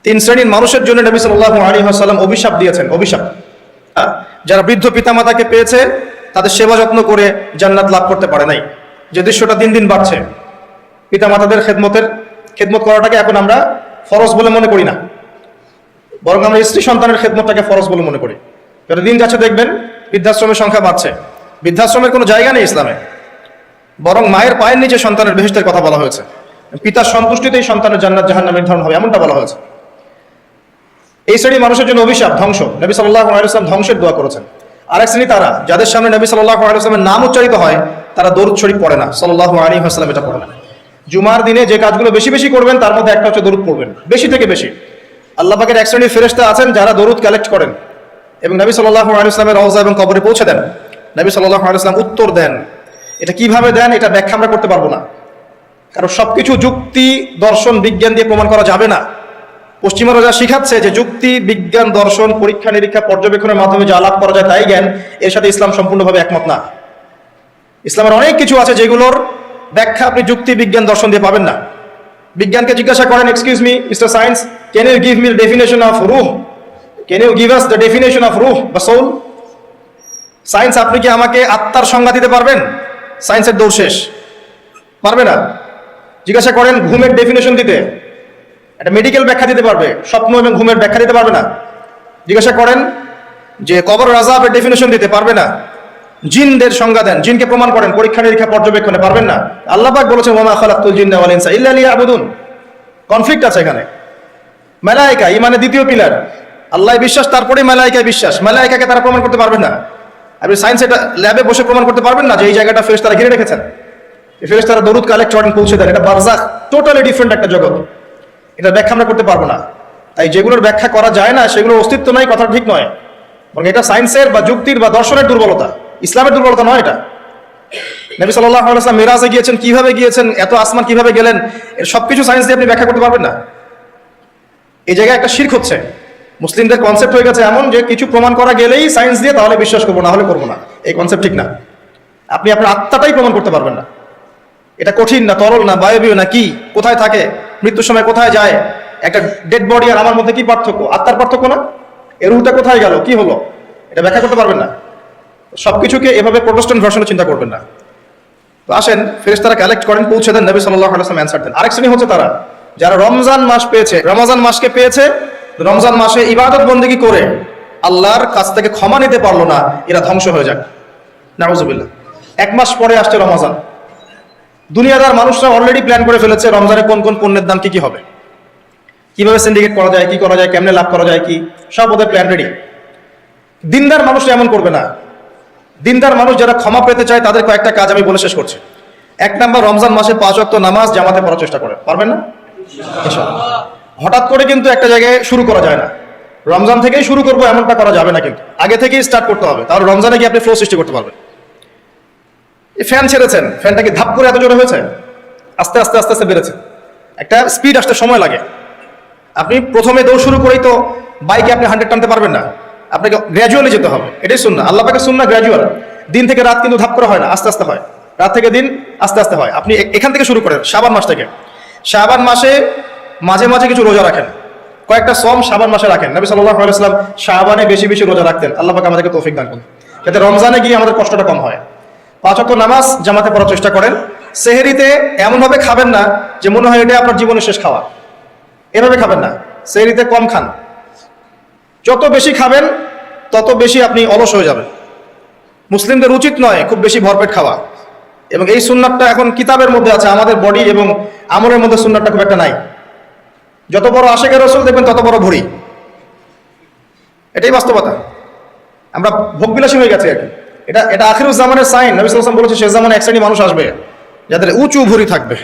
তিন শ্রেণীর মানুষের জন্য নবী সাল্লাল্লাহু আলাইহি ওয়াসাল্লাম অভিশাপ দিয়েছেন। অভিশাপ, যারা বৃদ্ধ পিতামাতাকে পেয়েছে তাদের সেবা যত্ন করে জান্নাত লাভ করতে পারে নাই, যে দৃশ্যটা দিন দিন বাড়ছে। পিতামাতাদের খেদমত করাটাকে এখন আমরা ফরজ বলে মনে করি না, বরং আমরা স্ত্রী সন্তানের খেদমতটাকে ফরজ বলে মনে করি। যত দিন যাচ্ছে দেখবেন বৃদ্ধাশ্রমের সংখ্যা বাড়ছে। বৃদ্ধাশ্রমের কোনো জায়গা নেই ইসলামে, বরং মায়ের পায়ের নিচে সন্তানের বেহেশতের কথা বলা হয়েছে। পিতার সন্তুষ্টিতেই সন্তানের জান্নাত জাহান্নাম নির্ধারণ হবে, এমনটা বলা হয়েছে। এই শ্রেণী মানুষের জন্য অভিশাপ, ধ্বংস। নবী সাল্লাল্লাহু আলাইহি ওয়াসাল্লাম ধ্বংসের দোয়া করেছেন। আরেক শ্রেণী তারা যাদের সামনে নবী সাল্লাল্লাহু আলাইহি ওয়াসাল্লামের নাম উচ্চারিত হয় তারা দরুদ শরীফ পড়ে না। সাল্লাল্লাহু আলাইহি ওয়াসাল্লাম এটা পড়ে না। জুমার দিনে যে কাজগুলো বেশি বেশি করবেন তার মধ্যে একটা হচ্ছে দরুদ পড়বেন, বেশি থেকে বেশি। আল্লাহ পাকের এক শ্রেণীর ফেরেশতা আছেন যারা দরুদ কালেক্ট করেন এবং নবী সাল্লাল্লাহু আলাইহি ওয়াসাল্লামের রওজা এবং কবরে পৌঁছে দেন। নবী সাল্লাল্লাহু আলাইহি ওয়াসাল্লাম উত্তর দেন। এটা কিভাবে দেন এটা ব্যাখ্যা আমরা করতে পারবো না, কারণ সবকিছু যুক্তি, দর্শন, বিজ্ঞান দিয়ে প্রমাণ করা যাবে না। পশ্চিমারা যা শিখাচ্ছে যে যুক্তি, বিজ্ঞান, দর্শন, পরীক্ষা নিরীক্ষা, পর্যবেক্ষণের মাধ্যমে যা লাভ করা যায় তাই জ্ঞান, এর সাথে ইসলাম সম্পূর্ণভাবে একমত না। ইসলামের অনেক কিছু আছে যেগুলোর ব্যাখ্যা আপনি যুক্তি, বিজ্ঞান, দর্শন দিয়ে পাবেন না। বিজ্ঞানকে জিজ্ঞাসা করেন, excuse me mister science, can you give me the definition of রুহ? Can you give us the definition of রুহ বা সোল? সায়েন্স, আপনি কি আমাকে আত্মার সংজ্ঞা দিতে পারবেন? সায়েন্সের দৌড় শেষ, পারবে না। জিজ্ঞাসা করেন ঘুমের ডেফিনেশন দিতে, একটা মেডিকেল ব্যাখ্যা দিতে পারবে, স্বপ্ন এবং ঘুমের ব্যাখ্যা দিতে পারবে না। জিজ্ঞাসা করেন যে কবর আযাবের ডেফিনেশন দিতে পারবে না। জিনদের সংজ্ঞা দেন, জিনকে প্রমাণ করেন পরীক্ষা নিরীক্ষা পর্যবেক্ষণে, পারবেন না। আল্লাহ পাক বলেছেন ওয়া মা খালাকতুল জিন্না ওয়াল ইনসা ইল্লা লিয়াবুদুন। কনফ্লিক্ট আছে এখানে। মালায়েকা ঈমানের দ্বিতীয় পিলার, আল্লাহ বিশ্বাস, তারপরে মালায়েকায় বিশ্বাস। মালায়েকাকে তারা প্রমাণ করতে পারবেন না। আপনি সায়েন্স এটা ল্যাবে বসে প্রমাণ করতে পারবেন না যে এই জায়গাটা ফেরেশতারা ঘিরে রেখেছেন। এই ফেরেশতারা দরুদ কালেক্ট করেন, পৌঁছে দেন। এটা বারজাখ, টোটালি ডিফারেন্ট একটা জগৎ। এটা ব্যাখ্যা আমরা করতে পারবো না। তাই যেগুলোর ব্যাখ্যা করা যায় না সেগুলোর অস্তিত্ব নাই, কথা ঠিক নয়। বরং এটা সায়েন্সের বা যুক্তির বা দর্শনের দুর্বলতা, ইসলামের দুর্বলতা নয় এটা। নবী সাল্লাল্লাহু আলাইহি ওয়াসাল্লাম মিরাজে গিয়েছেন, কিভাবে গিয়েছেন, এত আসমান কিভাবে গেলেন, এর সবকিছু সায়েন্স দিয়ে আপনি ব্যাখ্যা করতে পারবেন না। এই জায়গায় একটা শিরক হচ্ছে। মুসলিমদের কনসেপ্ট হয়ে গেছে এমন যে কিছু প্রমাণ করা গেলেই সায়েন্স দিয়ে তাহলে বিশ্বাস করবো, না হলে করবো না। এই কনসেপ্ট ঠিক না। আপনি আপনার আত্মাটাই প্রমাণ করতে পারবেন না। এটা কঠিন না, তরল না, বায়বীয় না, কি কোথায় থাকে, মৃত্যুর সময় কোথায় যায়, একটা ডেড বডি আর আমার মধ্যে কি পার্থক্য? আত্মার পার্থক্য না? এর রুহটা কোথায় গেল, কি হলো, এটা ব্যাখ্যা করতে পারবেন না। সবকিছুকে এভাবে প্রোটেস্ট্যান্ট ভার্সনে চিন্তা করবেন না। তো আসেন, ফেরেশতারা কালেক্ট করেন, পৌঁছে দেন, নবী সাল্লাল্লাহু আলাইহি ওয়াসাল্লাম অ্যানসার দেন। আরেক শ্রেণী হচ্ছে তারা যারা রমজান মাস পেয়েছে, রমজান মাসকে পেয়েছে, রমজান মাসে ইবাদত বন্দেগী করে আল্লাহর কাছ থেকে ক্ষমা নিতে পারলো না, এরা ধ্বংস হয়ে যাক, নাউযুবিল্লাহ। এক মাস পরে আসছে রমজান। দুনিয়াদার মানুষরা অলরেডি প্ল্যান করে ফেলেছে রমজানে কোন কোন পণ্যের দাম কি কি হবে, কিভাবে সিন্ডিকেট করা যায়, কি করা যায়, কেমনে লাভ করা যায়, কি সব ওদের প্ল্যান রেডি। দিনদার মানুষরা এমন করবে না। দিনদার মানুষ যারা ক্ষমা পেতে চায় তাদের কয়েকটা কাজ আমি বলে শেষ করছি। এক নাম্বার, রমজান মাসে 5 ওয়াক্ত নামাজ জামাতে পড়ার চেষ্টা করে, পারবেন না? ইনশাআল্লাহ। হঠাৎ করে কিন্তু একটা জায়গায় শুরু করা যায় না। রমজান থেকেই শুরু করবো এমনটা করা যাবে না, কিন্তু আগে থেকেই স্টার্ট করতে হবে, তাহলে রমজানে গিয়ে আপনি ফ্লো সৃষ্টি করতে পারবেন। ফ্যান ছেড়েছেন, ফ্যানটা কি ধাপ করে এত জোরে হয়েছে? আস্তে আস্তে আস্তে আস্তে বেড়েছে। একটা স্পিড আসতে সময় লাগে। আপনি প্রথমে দৌড় শুরু করেই তো বাইকে আপনি 100 টানতে পারবেন না, আপনাকে গ্র্যাজুয়ালি যেতে হবে। এটাই সুন্নাহ, আল্লাহ পাকের সুন্নাহ গ্র্যাজুয়াল। দিন থেকে রাত কিন্তু ধাপ করে হয় না, আস্তে আস্তে হয়। রাত থেকে দিন আস্তে আস্তে হয়। আপনি এখান থেকে শুরু করেন, শাবান মাস থেকে। শাবান মাসে মাঝে মাঝে কিছু রোজা রাখেন, কয়েকটা সম শাবান মাসে রাখেন। নবী সাল্লাল্লাহু আলাইহি ওয়াসাল্লাম শাবানে বেশি বেশি রোজা রাখতেন। আল্লাহ পাক আমাদেরকে তৌফিক দান করুন যাতে রমজানে গিয়ে আমাদের কষ্টটা কম হয়। 5 ওয়াক্ত নামাজ জামাতে পড়ার চেষ্টা করেন। সেহরিতে এমনভাবে খাবেন না যে মনে হয় এটা আপনার জীবনের শেষ খাওয়া, এভাবে খাবেন না। সেহরিতে কম খান, যত বেশি খাবেন তত বেশি আপনি অলস হয়ে যাবেন। মুসলিমদের উচিত নয় খুব বেশি ভরপেট খাওয়া, এবং এই সুন্নাতটা এখন কিতাবের মধ্যে আছে, আমাদের বডি এবং আমলের মধ্যে সুন্নাতটা খুব একটা নাই। যত বড় আশিকের রাসূল দেখবেন তত বড় ভরি, এটাই বাস্তবতা। আমরা ভোগবিলাসী হয়ে গেছে আর কি। এটা আখিরুজ জামানের সাইন। নবী সাল্লাল্লাহু আলাইহি ওয়াসাল্লাম বলেছে শেষ জামানে এক শ্রেণী মানুষ আসবে যাদের উঁচু ভুঁড়ি থাকবে,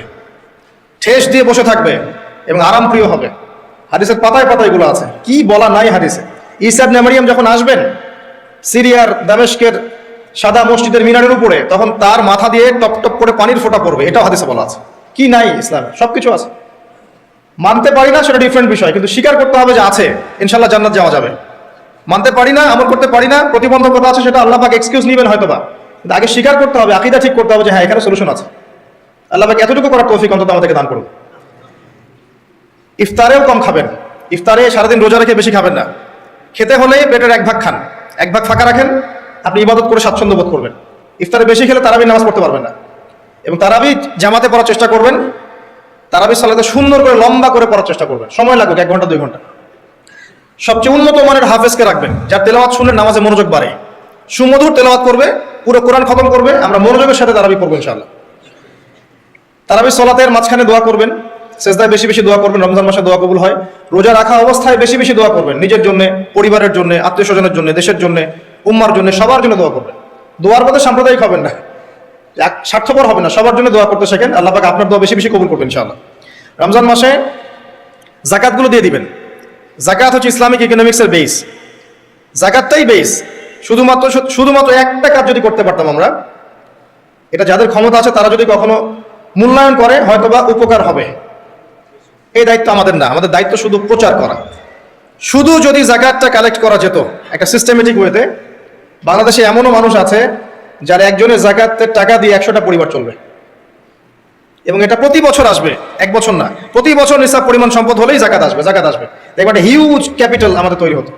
ঠেস দিয়ে বসে থাকবে এবং আরাম প্রিয় হবে। হাদিসের পাতায় পাতায় এগুলো আছে, কি বলা নাই হাদিসে। ঈসা ইবনে মারইয়াম যখন আসবেন সিরিয়ার দামেস্কের সাদা মসজিদের মিনারের উপরে, তখন তার মাথা দিয়ে টপ টপ করে পানির ফোঁটা পড়বে, এটাও হাদিসে বলা আছে। কি নাই ইসলামে? সবকিছু আছে। মানতে পারি না সেটা ডিফারেন্ট বিষয়, কিন্তু স্বীকার করতে হবে যে আছে, ইনশাআল্লাহ জান্নাত যাওয়া যাবে। মানতে পারি না, আমল করতে পারি না, প্রতিবন্ধকতা আছে, সেটা আল্লাহ পাক এক্সকিউজ নেবেন হয়তোবা, কিন্তু আগে স্বীকার করতে হবে, আকীদা ঠিক করতে হবে যে হ্যাঁ এখানে সলিউশন আছে। আল্লাহ পাক এতটুকু করার তৌফিক অন্তত আমাদেরকে দান করুন। ইফতারেও কম খাবেন। ইফতারে সারাদিন রোজা রেখে বেশি খাবেন না। খেতে হলে পেটের এক ভাগ খান, এক ভাগ ফাঁকা রাখেন, আপনি ইবাদত করে স্বাচ্ছন্দ্য বোধ করবেন। ইফতারে বেশি খেলে তারাবি নামাজ পড়তে পারবেন না। এবং তারাবি জামাতে পড়ার চেষ্টা করবেন, তারাবি সালাতে সুন্দর করে লম্বা করে পড়ার চেষ্টা করবেন, সময় লাগুক 1 ঘন্টা 2 ঘন্টা। সবচেয়ে উন্নত মানের হাফেজকে রাখবেন, যার তেলাওয়াত শুনলে নামাজে মনোযোগ বাড়ে, সুমধুর তেলাওয়াত করবে, পুরো কোরআন খতম করবে। আমরা মনোযোগের সাথে তারাবি পড়বো ইনশাআল্লাহ। তারাবি সালাতের মাঝখানে দোয়া করবেন, সেজদায় বেশি বেশি দোয়া করবেন, রমজান মাসে দোয়া কবুল হয়। রোজা রাখা অবস্থায় বেশি বেশি দোয়া করবেন, নিজের জন্য, পরিবারের জন্য, আত্মীয় স্বজনের জন্য, দেশের জন্য, উম্মার জন্য, সবার জন্য দোয়া করবেন। দোয়ার মধ্যে সাম্প্রদায়িক হবেন না, স্বার্থপর হবে না, সবার জন্য দোয়া করতে শেখেন। আল্লাহ পাক আপনার দোয়া বেশি বেশি কবুল করবেন ইনশাআল্লাহ। রমজান মাসে যাকাতগুলো দিয়ে দিবেন। যাকাত হচ্ছে ইসলামিক ইকোনমিক্সের বেস, যাকাতটাই বেস। শুধুমাত্র একটা কাজ যদি করতে পারতাম আমরা, এটা যাদের ক্ষমতা আছে তারা যদি কখনো মূল্যায়ন করে হয়তোবা উপকার হবে। এই দায়িত্ব আমাদের না, আমাদের দায়িত্ব শুধু প্রচার করা। শুধু যদি যাকাতটা কালেক্ট করা যেত একটা সিস্টেমেটিক ওয়েতে, বাংলাদেশে এমনও মানুষ আছে যারা একজনের যাকাতের টাকা দিয়ে 100টা পরিবার চলবে, এবং এটা প্রতি বছর আসবে, 1 বছর না, প্রতি বছর নিসাব পরিমাণ সম্পদ হলেই জাকাত আসবে। দেখবেন একটা হিউজ ক্যাপিটাল আমাদের তৈরি হতো।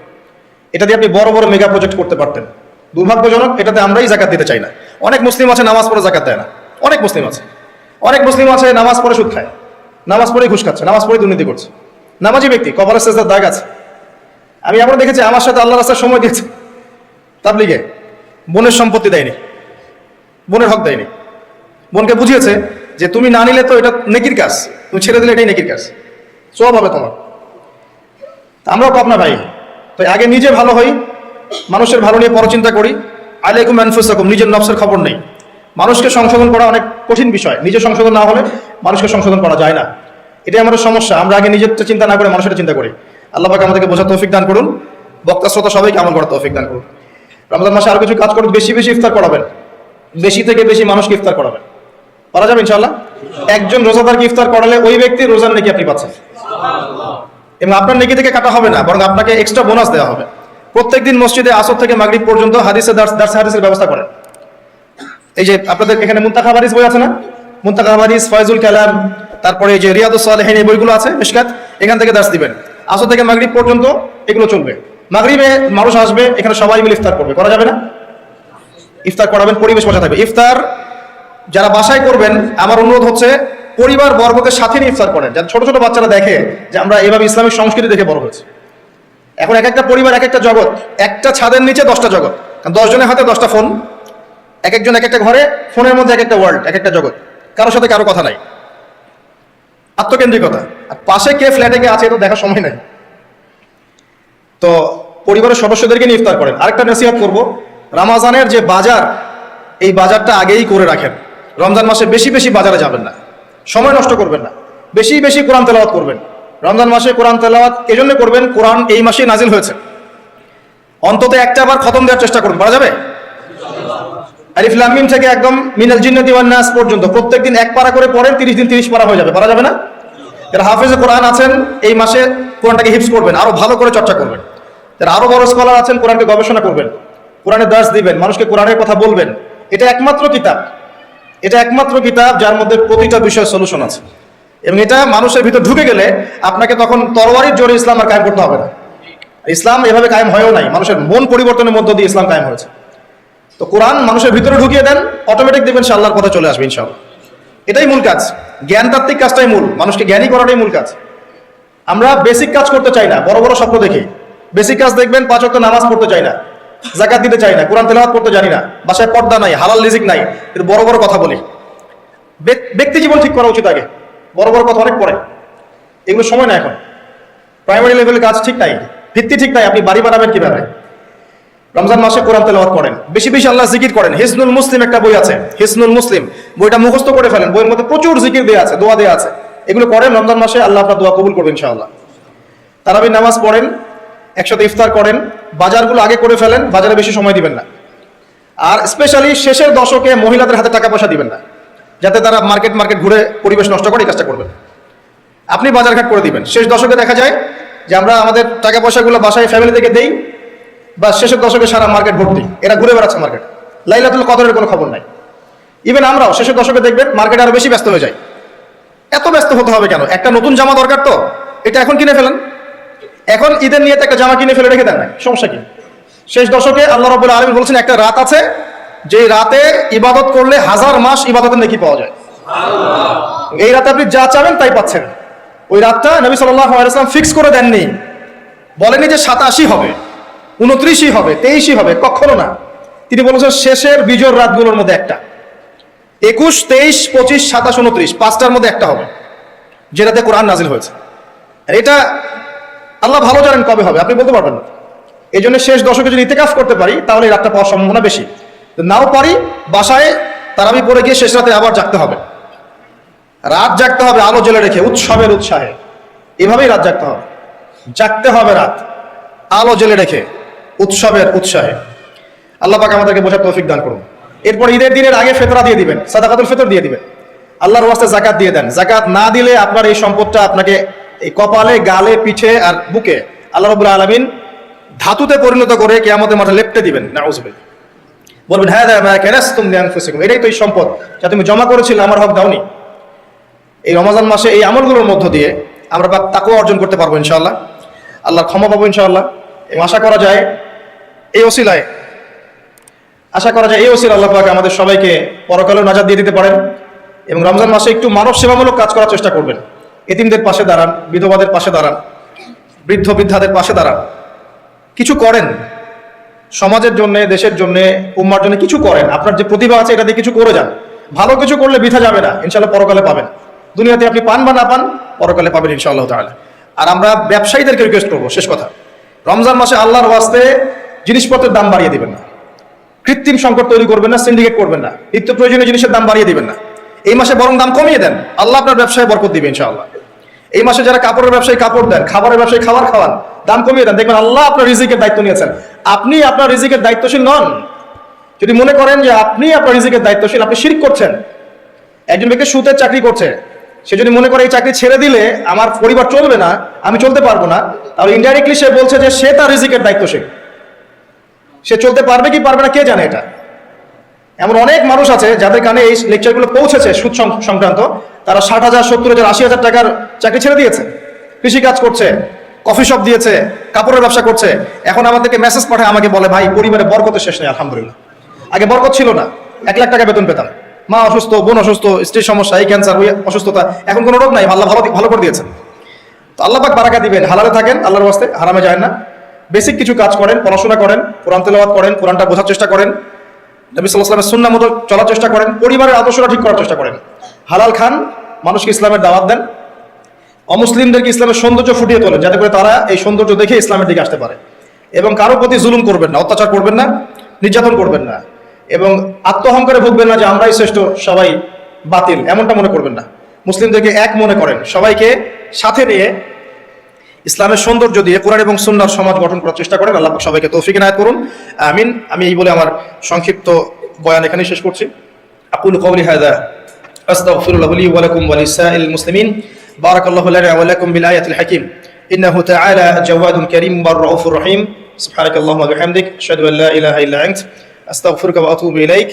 এটা দিয়ে আপনি বড় বড় মেগা প্রজেক্ট করতে পারতেন। দুর্ভাগ্যজনক, এটাতে আমরাই জাকাত দিতে চাই না। অনেক মুসলিম আছে নামাজ পড়ে জাকাত দেয় না, অনেক মুসলিম আছে নামাজ পড়ে সুদ খায়, নামাজ পড়ে ঘুষ খাচ্ছে, নামাজ পড়ে দুর্নীতি করছে। নামাজি ব্যক্তি কপালের সেজদার দাগ আছে। আমি এমন দেখেছি আমার সাথে আল্লাহ রাস্তার সময় দিয়েছে তাবলিগে, বোনের সম্পত্তি দেয়নি, বোনের হক দেয়নি, বোনকে বুঝিয়েছে যে তুমি না নিলে তো এটা নেকির কাজ, তুমি ছেড়ে দিলে এটাই নেকির কাজ, সব হবে তোমার। আমরাও তো আপনার ভাই, তো আগে নিজে ভালো হই, মানুষের ভালো নিয়ে পরচিন্তা করি। আলাইকুম আনফুসাকুম, নিজের নফসের খবর নেই। মানুষকে সংশোধন করা অনেক কঠিন বিষয়, নিজে সংশোধন না হলে মানুষকে সংশোধন করা যায় না। এটাই আমাদের সমস্যা, আমরা আগে নিজেরটা চিন্তা না করে মানুষের চিন্তা করি। আল্লাহ পাক আমাদেরকে বোঝার তৌফিক দান করুন, বক্তা শ্রোতা সবাইকে আমল করার তৌফিক দান করুন। রমজান মাসে আরো কিছু কাজ করুন, বেশি বেশি ইফতার করাবেন, বেশি থেকে বেশি মানুষকে ইফতার করাবেন। পারা যাবে ইনশাআল্লাহ। একজন রোজাদারকে ইফতার করালে ওই ব্যক্তির রোজার নেকি আপনি পাচ্ছেন, এবং আপনার নেকি থেকে কাটা হবে না, বরং আপনাকে এক্সট্রা বোনাস দেওয়া হবে। প্রত্যেকদিন মসজিদে আসর থেকে মাগরিব পর্যন্ত হাদিসের ব্যবস্থা করেন। এই যে আপনাদের এখানে মুনতাখা হাদিস বই আছে না, মুনতাখা হাদিস, ফয়জুল কালাম, তারপরে এই যে রিয়াদুস সালেহিন, এই বইগুলো আছে, মিশকাত, এখান থেকে দার্স দিবেন। আসর থেকে মাগরিব পর্যন্ত এগুলো চলবে। মাগরিবে মানুষ আসবে, এখানে সবাই মিলে ইফতার করবে, করা যাবে না? ইফতার করাবেন, পরিবেশ মজা থাকবে। ইফতার যারা বাসায় করবেন, আমার অনুরোধ হচ্ছে পরিবার বর্গকে সাথে নিয়ে ইফতার করেন, যাতে ছোট ছোট বাচ্চারা দেখে যে আমরা এভাবে ইসলামিক সংস্কৃতি দেখে বড় হয়েছি। এখন এক একটা পরিবার এক একটা জগৎ, একটা ছাদের নিচে 10টা জগৎ, কারণ 10 জনের হাতে 10টা ফোন, এক একজন এক একটা ঘরে, ফোনের মধ্যে এক একটা ওয়ার্ল্ড, এক একটা জগৎ, কারোর সাথে কারো কথা নাই, আত্মকেন্দ্রিকতা। আর পাশে কে ফ্ল্যাটে কে আছে এটা দেখার সময় নাই। তো পরিবারের সদস্যদেরকে নিয়ে ইফতার করেন। আরেকটা নসিহত করব, রমজানের যে বাজার, এই বাজারটা আগেই করে রাখেন। রমজান মাসে বেশি বেশি বাজারে যাবেন না, সময় নষ্ট করবেন না, বেশি বেশি কোরআন তেলাওয়াত করবেন। রমজান মাসে কোরআন তেলাওয়াত এই জন্য করবেন, কোরআন এই মাসেই নাজিল হয়েছে, অন্তত একটা বার খতম দেওয়ার চেষ্টা করুন। পারা যাবে? আলিফ লাম মিম থেকে একদম মিনাল জিন্নাতি ওয়ান নাস পর্যন্ত প্রত্যেকদিন 1 পারা করে পড়েন, 30 দিন 30 পারা হয়ে যাবে। পারা যাবে না? যারা হাফেজে কোরআন আছেন এই মাসে কোরআনটাকে হিফজ করবেন, আরো ভালো করে চর্চা করবেন। যারা আরো বড় স্কলার আছেন কোরআনকে গবেষণা করবেন, কোরআনের দার্স দিবেন, মানুষকে কোরআনের কথা বলবেন। এটা একমাত্র কিতাব যার মধ্যে প্রতিটা বিষয়ের সলিউশন আছে, এবং এটা মানুষের ভিতর ঢুকে গেলে আপনাকে তখন তরবারির জোরে ইসলাম আর কায়েম করতে হবে না। ইসলাম এভাবে কায়েম হয়েও নাই, মানুষের মন পরিবর্তনের মধ্য দিয়ে ইসলাম কায়েম হয়েছে। তো কোরআন মানুষের ভিতরে ঢুকিয়ে দেন, অটোমেটিক দেখবেন সে আল্লাহর কথা চলে আসবে ইনশাআল্লাহ। এটাই মূল কাজ, জ্ঞানতাত্ত্বিক কাজটাই মূল, মানুষকে জ্ঞানী করাটাই মূল কাজ। আমরা বেসিক কাজ করতে চাই না, বড় বড় স্বপ্ন দেখি। বেসিক কাজ দেখবেন, 5 ওয়াক্ত নামাজ পড়তে চাই না, যাকাত দিতে চাই না, কোরআন তেলাওয়াত করতে জানি না, বাসায় পর্দা নাই, হালাল রিজিক নাই, কিন্তু বড় বড় কথা বলি। ব্যক্তি জীবন ঠিক করা উচিত আগে, বড় বড় কথা অনেক পরে, এগুলো সময় না। এখন প্রাইমারি লেভেলের কাজ ঠিক নাই, ভিত্তি ঠিক নাই, আপনি বাড়ি বানাবেন কিভাবে? রমজান মাসে কোরআন তেলাওয়াত করেন, বেশি বেশি আল্লাহ জিকির করেন। হিসনুল মুসলিম একটা বই আছে, হিসনুল মুসলিম, বইটা মুখস্থ করে ফেলেন, বইয়ের মধ্যে প্রচুর জিকির দেওয়া আছে, দোয়া দেওয়া আছে, এগুলো করেন। রমজান মাসে আল্লাহ আপনার দোয়া কবুল করবেন ইনশাআল্লাহ। তারাবি নামাজ পড়েন, একসাথে ইফতার করেন, বাজারগুলো আগে করে ফেলেন, বাজারে বেশি সময় দিবেন না। আর স্পেশালি শেষের দশকে মহিলাদের হাতে টাকা পয়সা দিবেন না, যাতে তারা মার্কেট ঘুরে পরিবেশ নষ্ট করে, এই কাজটা করবেন। আপনি বাজারঘাট করে দিবেন। শেষ দশকে দেখা যায় যে আমরা আমাদের টাকা পয়সাগুলো বাসায় ফ্যামিলি থেকে দেই, বা শেষের দশকে সারা মার্কেট ভর্তি, এরা ঘুরে বেড়াচ্ছে মার্কেট, লাইলাতুল কদরের কোনো খবর নাই। ইভেন আমরাও শেষের দশকে দেখবেন মার্কেট আরো বেশি ব্যস্ত হয়ে যায়। এত ব্যস্ত হতে হবে কেন? একটা নতুন জামা দরকার, তো এটা এখন কিনে ফেলেন, এখন ঈদের নিয়ে একটা জামা কিনে ফেলে রেখে দেন না, সমস্যা কি? শেষ দশকে আল্লাহ রাব্বুল আলামিন বলেছেন একটা রাত আছে যে রাতে ইবাদত করলে 1000 মাস ইবাদতের নেকি পাওয়া যায়। এই রাতে আপনি যা চাবেন তাই পাচ্ছেন। ওই রাতটা নবী সাল্লাল্লাহু আলাইহি ওয়াসাল্লাম ফিক্স করে দেননি, বলেনি যে 87 হবে, 29 হবে, 23 হবে, কখনো না। তিনি বলেছেন শেষের বিজোড় রাতগুলোর মধ্যে একটা, 21, 23, 25, 27, 29 পাঁচটার মধ্যে একটা হবে যেটাতে কোরআন নাজিল হয়েছে। আর এটা আল্লাহ ভালো জানেন কবে হবে, আপনি বলতে পারবেন না। এই জন্য শেষ দশকে যদি ইতিকাফ করতে পারি তাহলে এই রাতটা পাওয়ার সম্ভাবনা বেশি। নাও পারি, বাসায় তারাবি পড়ে গিয়ে শেষ রাতে আবার জাগতে হবে, রাত জাগতে হবে আলো জ্বেলে রেখে উৎসবের উৎসাহে। এভাবেই রাত জাগতে হবে, জাগতে হবে রাত আলো জ্বেলে রেখে উৎসবের উৎসাহে। আল্লাহ পাক আমাদেরকে বোঝার তৌফিক দান করুন। এরপর ঈদের দিনের আগে ফিতরা দিয়ে দিবেন, সাদাকাতুল ফিতর দিয়ে দিবেন, আল্লাহর ওয়াস্তে যাকাত দিয়ে দেন। যাকাত না দিলে আপনার এই সম্পদটা আপনাকে এই কপালে, গালে, পিঠে আর বুকে আল্লাহ রাব্বুল আলামিন ধাতুতে পরিণত করে কিয়ামতের মাঠে লেপ্টে দিবেন। নাউযুবিল্লাহ। বলবেন হাযা মা কানাসতুম লিআনফুসিকুম, এটাই তো এই সম্পদ যা তুমি জমা করেছিলে, আমার হক দাওনি। এই রমজান মাসে এই আমলগুলোর মধ্য দিয়ে আমরা তাকওয়া অর্জন করতে পারবো ইনশাআল্লাহ, আল্লাহর ক্ষমা পাবো ইনশাআল্লাহ। এবং আশা করা যায় এই ওসিলায় আল্লাহ পাক আমাদের সবাইকে পরকালেও নাজাত দিয়ে দিতে পারেন। এবং রমজান মাসে একটু মানব সেবামূলক কাজ করার চেষ্টা করবেন। এতিমদের পাশে দাঁড়ান, বিধবাদের পাশে দাঁড়ান, বৃদ্ধ বৃদ্ধাদের পাশে দাঁড়ান, কিছু করেন সমাজের জন্য, দেশের জন্য, উম্মার জন্য কিছু করেন। আপনার যে প্রতিভা আছে এটা দিয়ে কিছু করে যান। ভালো কিছু করলে বৃথা যাবে না, ইনশাআল্লাহ পরকালে পাবেন। দুনিয়াতে আপনি পান বা না পান, পরকালে পাবেন ইনশাআল্লাহ তাআলা। আর আমরা ব্যবসায়ীদেরকে রিকোয়েস্ট করবো, শেষ কথা, রমজান মাসে আল্লাহর ওয়াস্তে জিনিসপত্রের দাম বাড়িয়ে দিবেন না, কৃত্রিম সংকট তৈরি করবেন না, সিন্ডিকেট করবেন না, নিত্য প্রয়োজনীয় জিনিসের দাম বাড়িয়ে দিবেন না। এই মাসে বরং দাম কমিয়ে দেন, আল্লাহ আপনার ব্যবসায় বরকত দিবে ইনশাআল্লাহ। এই মাসে যারা কাপড়ের ব্যবসায়ী কাপড় দেন, খাবারের ব্যবসায়ী খাবার খাওয়ান, দাম কমিয়ে দেন, দেখবেন আল্লাহ আপনার রিজিকের দায়িত্ব নিয়েছেন। আপনি আপনার রিজিকের দায়িত্বশীল নন। যদি মনে করেন যে আপনি আপনার রিজিকের দায়িত্বশীল, আপনি শিরক করছেন। একজন ব্যক্তি সুদের চাকরি করছে, সে যদি মনে করে এই চাকরি ছেড়ে দিলে আমার পরিবার চলবে না, আমি চলতে পারবো না, তাহলে ইনডাইরেক্টলি সে বলছে যে সে তার রিজিকের দায়িত্বশীল। সে চলতে পারবে কি পারবে না কে জানে। এটা এমন অনেক মানুষ আছে যাদের কানে এই লেকচারগুলো পৌঁছেছে সুদ সংক্রান্ত, তারা 60,000, 70,000, 80,000 টাকার চাকরি ছেড়ে দিয়েছে, কৃষিকাজ করছে, কফি শপ দিয়েছে, কাপড়ের ব্যবসা করছে। এখন আমাদেরকে মেসেজ পাঠায়, আমাকে বলে ভাই পরিবারে বরকতের শেষ নেই আলহামদুলিল্লাহ। আগে বরকত ছিল না, 1 লাখ টাকা বেতন পেতাম, মা অসুস্থ, বোন অসুস্থ, স্ত্রীর সমস্যা, এই ক্যান্সার, ওই অসুস্থতা, এখন কোনো রোগ নাই, আল্লাহ ভালো করে দিয়েছেন। তো আল্লাহ পাক বারাকা দিবেন। হালালে থাকেন আল্লাহর ওয়াস্তে, হারামে যায় না। বেসিক কিছু কাজ করেন, পড়াশোনা করেন, কোরআন তেলাওয়াত করেন, কোরআনটা বোঝার চেষ্টা করেন, নবী সাল্লাল্লাহু আলাইহি ওয়াসাল্লামের সুন্নাহ মতো চলার চেষ্টা করেন, পরিবারের আদর্শটা ঠিক করার চেষ্টা করেন, হালাল খান, মানুষকে ইসলামের দাওয়াত দেন, অমুসলিমদেরকে ইসলামের সৌন্দর্য ফুটিয়ে তোলেন যাতে করে তারা এই সৌন্দর্য দেখে ইসলামের দিকে আসতে পারে। এবং কারো প্রতি জুলুম করবেন না, অত্যাচার করবেন না, নির্যাতন করবেন না, এবং আত্মহংকারে ভুগবেন না যে আমরাই শ্রেষ্ঠ, সবাই বাতিল, এমনটা মনে করবেন না। মুসলিমদেরকে এক মনে করেন, সবাইকে সাথে নিয়ে ইসলামের সৌন্দর্য দিয়ে কোরআন এবং সুন্নাহর সমাজ গঠন করার চেষ্টা করেন। আল্লাহ সবাইকে তৌফিক ইনায়াত করুন, আমিন। আমি এই বলে আমার সংক্ষিপ্ত বয়ান এখানে শেষ করছি। আকুলু কওলি হাযা আস্তাগফিরুল্লাহ লি ওয়া লাকুম ওয়া লিসাইরিল মুসলিমিন। বারাকাল্লাহু লানা ওয়া লাকুম বিল আয়াতিল হাকীম। ইন্নাহু তাআলা জাওয়াদুন কারীম ওয়া রাউফুর রহিম। সুবহানাকাল্লাহুম্মা ওয়া বিহামদিক আশহাদু আল লা ইলাহা ইল্লা আনতা আস্তাগফিরুকা ওয়া আতুবু ইলাইক।